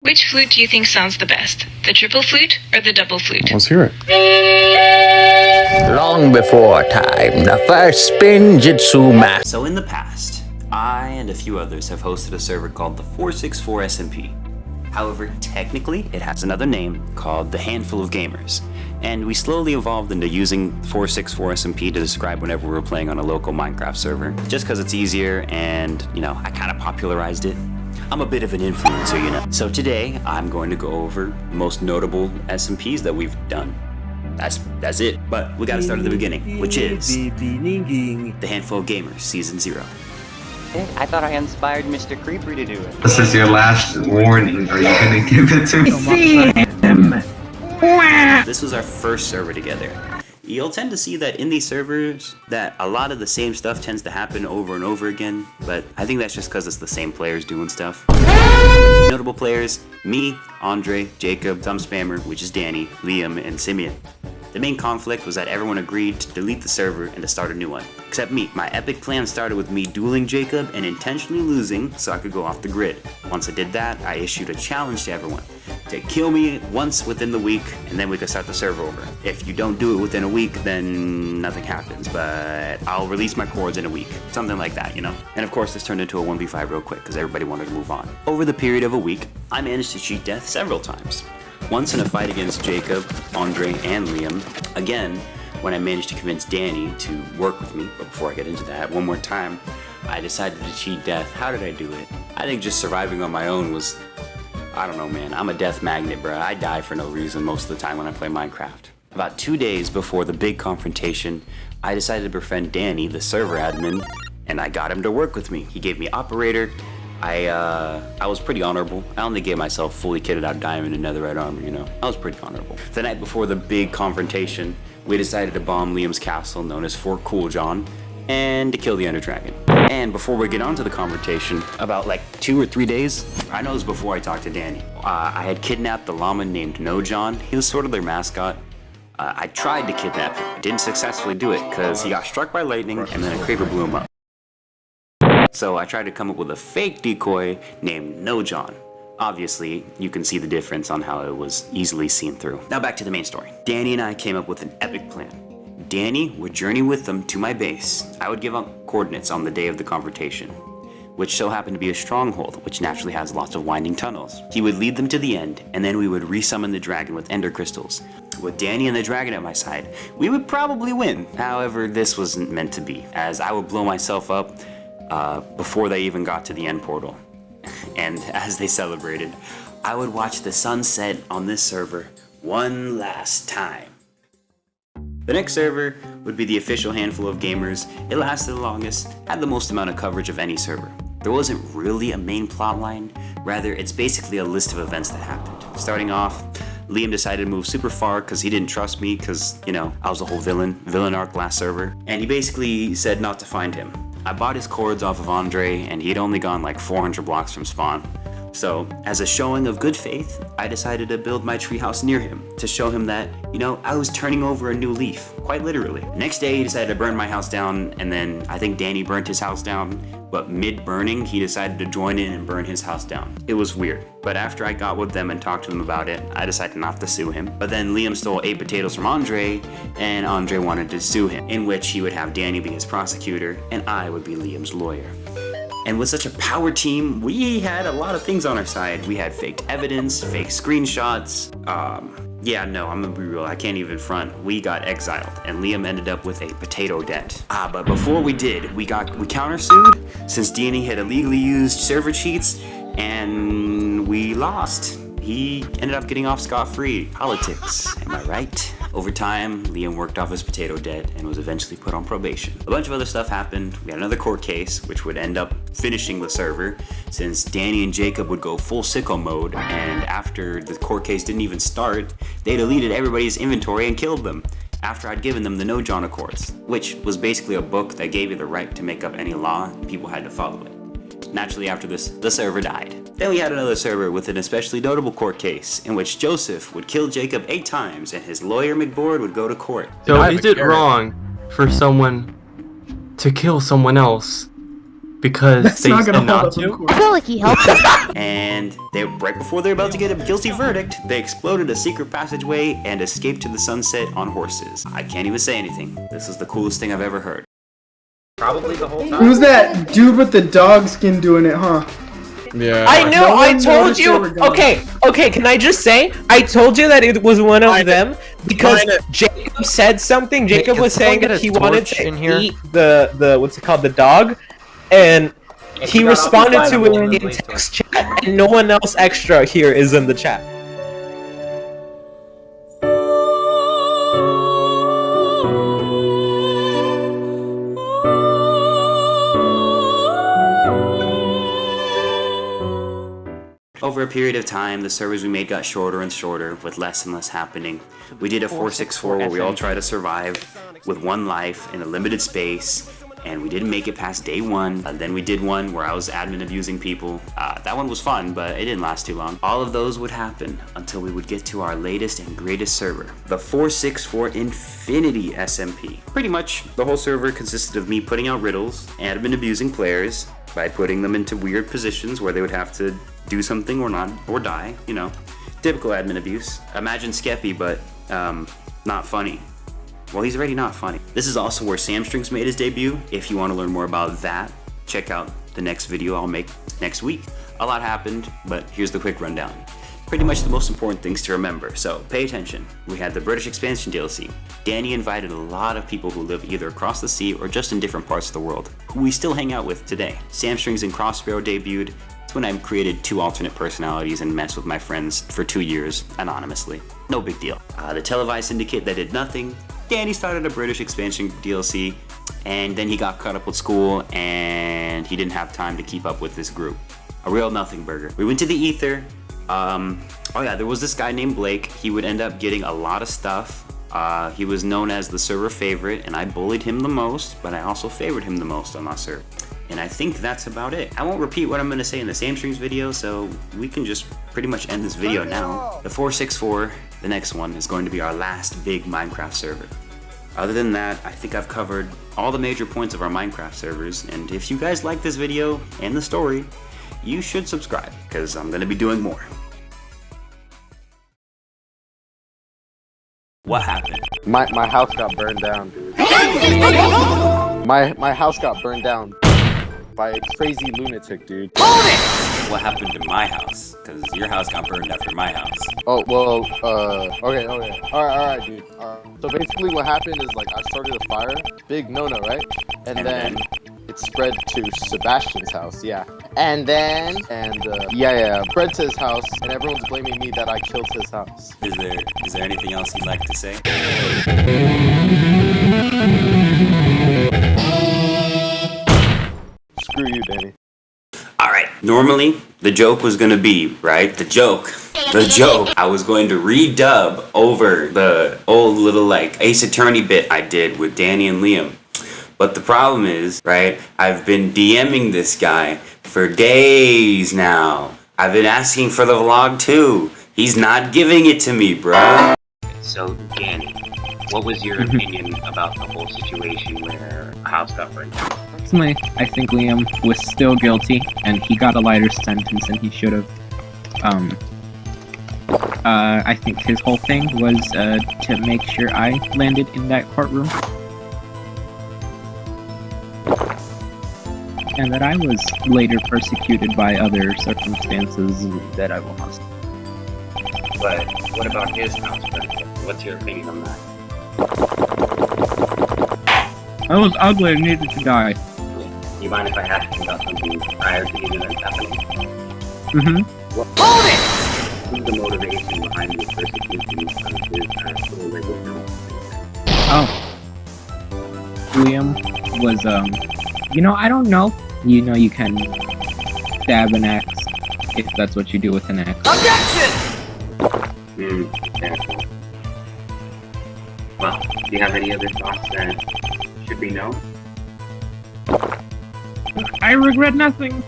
Which flute do you think sounds the best? The triple flute or the double flute? Let's hear it. Long before time, the first spin jitsu master. So in the past, I and a few others have hosted a server called the 464 SMP. However, technically, it has another name called the Handful of Gamers, and we slowly evolved into using 464 SMP to describe whenever we were playing on a local Minecraft server, just because it's easier and, I kind of popularized it. I'm a bit of an influencer, So today, I'm going to go over the most notable SMPs that we've done. That's it, but we gotta start at the beginning, which is the Handful of Gamers, Season 0. I thought I inspired Mr. Creeper to do it. This is your last warning. Are you gonna give it to me? See him! This was our first server together. You'll tend to see that in these servers that a lot of the same stuff tends to happen over and over again, but I think that's just because it's the same players doing stuff. Notable players: me, Andre, Jacob, Thumb Spammer, which is Danny, Liam, and Simeon. The main conflict was that everyone agreed to delete the server and to start a new one. Except me. My epic plan started with me dueling Jacob and intentionally losing so I could go off the grid. Once I did that, I issued a challenge to everyone to kill me once within the week, and then we could start the server over. If you don't do it within a week, then nothing happens, but I'll release my cords in a week. Something like that, And of course, this turned into a 1v5 real quick because everybody wanted to move on. Over the period of a week, I managed to cheat death several times. Once in a fight against Jacob, Andre, and Liam. Again, when I managed to convince Danny to work with me. But before I get into that, one more time, I decided to cheat death. How did I do it? I think just surviving on my own was, I don't know, man. I'm a death magnet, bro. I die for no reason most of the time when I play Minecraft. About 2 days before the big confrontation, I decided to befriend Danny, the server admin, and I got him to work with me. He gave me operator. I was pretty honorable. I only gave myself fully kitted out diamond and netherite armor, I was pretty honorable. The night before the big confrontation, we decided to bomb Liam's castle, known as Fort Cool John, and to kill the Ender Dragon. And before we get on to the confrontation, about 2 or 3 days, I know it was before I talked to Danny, I had kidnapped the llama named No John. He was sort of their mascot. I tried to kidnap him. I didn't successfully do it because he got struck by lightning and then a creeper blew him up. So I tried to come up with a fake decoy named No John. Obviously, you can see the difference on how it was easily seen through. Now back to the main story. Danny and I came up with an epic plan. Danny would journey with them to my base. I would give out coordinates on the day of the confrontation, which so happened to be a stronghold, which naturally has lots of winding tunnels. He would lead them to the end, and then we would resummon the dragon with ender crystals. With Danny and the dragon at my side, we would probably win. However, this wasn't meant to be, as I would blow myself up before they even got to the end portal. And as they celebrated, I would watch the sun set on this server one last time. The next server would be the official Handful of Gamers. It lasted the longest, had the most amount of coverage of any server. There wasn't really a main plotline, rather it's basically a list of events that happened. Starting off, Liam decided to move super far because he didn't trust me because, I was a whole villain arc last server, and he basically said not to find him. I bought his cords off of Andre, and he'd only gone 400 blocks from spawn. So, as a showing of good faith, I decided to build my treehouse near him to show him that, I was turning over a new leaf, quite literally. Next day, he decided to burn my house down, and then I think Danny burnt his house down, but mid-burning, he decided to join in and burn his house down. It was weird, but after I got with them and talked to them about it, I decided not to sue him. But then Liam stole 8 potatoes from Andre, and Andre wanted to sue him, in which he would have Danny be his prosecutor, and I would be Liam's lawyer. And with such a power team, we had a lot of things on our side. We had fake evidence, fake screenshots. I'm gonna be real, I can't even front. We got exiled, and Liam ended up with a potato debt. But before we did, we countersued, since Danny had illegally used server cheats, and we lost. He ended up getting off scot-free. Politics, am I right? Over time, Liam worked off his potato debt and was eventually put on probation. A bunch of other stuff happened. We had another court case, which would end up finishing the server, since Danny and Jacob would go full sicko mode, and after the court case didn't even start, they deleted everybody's inventory and killed them, after I'd given them the No John Accords, which was basically a book that gave you the right to make up any law, and people had to follow it. Naturally, after this, the server died. Then we had another server with an especially notable court case, in which Joseph would kill Jacob 8 times, and his lawyer McBoard would go to court. So is it wrong for someone to kill someone else Because That's they not said gonna hold not up in to? court. I feel like he helped him. And right before they were about to get a guilty verdict, they exploded a secret passageway and escaped to the sunset on horses. I can't even say anything. This is the coolest thing I've ever heard. Probably the whole time. Who's that dude with the dog skin doing it, huh? Yeah. I know, No I one told noticed you. they were gone. Okay, can I just say, I told you that it was one of them because Jacob said something. Jacob can was saying someone that get a he wanted torch to in here? eat the what's it called, the dog, and he responded to it in text chat, and no one else extra here is in the chat. Over a period of time, the servers we made got shorter and shorter, with less and less happening. We did a 464 where we all try to survive with one life in a limited space, and we didn't make it past day 1. Then we did one where I was admin abusing people. That one was fun, but it didn't last too long. All of those would happen until we would get to our latest and greatest server, the 464 Infinity SMP. Pretty much, the whole server consisted of me putting out riddles, admin abusing players by putting them into weird positions where they would have to do something or not, or die, you know. Typical admin abuse. Imagine Skeppy, but not funny. Well, he's already not funny. This is also where Samstrings made his debut. If you want to learn more about that, check out the next video I'll make next week. A lot happened, but here's the quick rundown. Pretty much the most important things to remember, so pay attention. We had the British expansion DLC. Danny invited a lot of people who live either across the sea or just in different parts of the world, who we still hang out with today. Samstrings and Crossbarrow debuted. It's when I created 2 alternate personalities and messed with my friends for 2 years, anonymously. No big deal. The Televised Syndicate that did nothing. Danny started a British expansion DLC, and then he got caught up with school, and he didn't have time to keep up with this group. A real nothing burger. We went to the Ether. Oh yeah, there was this guy named Blake. He would end up getting a lot of stuff. He was known as the server favorite, and I bullied him the most, but I also favored him the most on my server. And I think that's about it. I won't repeat what I'm gonna say in the Samstrings video, so we can just pretty much end this video now. The 464, the next one, is going to be our last big Minecraft server. Other than that, I think I've covered all the major points of our Minecraft servers, and if you guys like this video and the story, you should subscribe, because I'm gonna be doing more. What happened? My house got burned down, dude. My house got burned down by a crazy lunatic, dude. What happened to my house? Because your house got burned after my house. Oh, well, okay. Alright, dude. So basically what happened is, like, I started a fire. Big no-no, right? And then it spread to Sebastian's house, yeah. And then, spread to his house, and everyone's blaming me that I killed his house. Is there anything else you'd like to say? Screw you, Danny. Alright, normally the joke was gonna be, right? The joke. I was going to redub over the old little, like, Ace Attorney bit I did with Danny and Liam. But the problem is, right, I've been DMing this guy for days now. I've been asking for the vlog too. He's not giving it to me, bruh. So, Danny, what was your opinion about the whole situation where a house got burned down? Personally, I think Liam was still guilty, and he got a lighter sentence than he should have. I think his whole thing was to make sure I landed in that courtroom. And that I was later persecuted by other circumstances that I lost. But what about his house burning down? What's your opinion on that? I was ugly and needed to die. Do you mind if I ask you about something prior to the event happening? Hold it! What's the motivation behind the persecution of his actual legal counsel? Oh. Liam was, you know, I don't know. You know you can stab an axe, if that's what you do with an axe. Objection! Well, do you have any other thoughts that should be known? I regret nothing.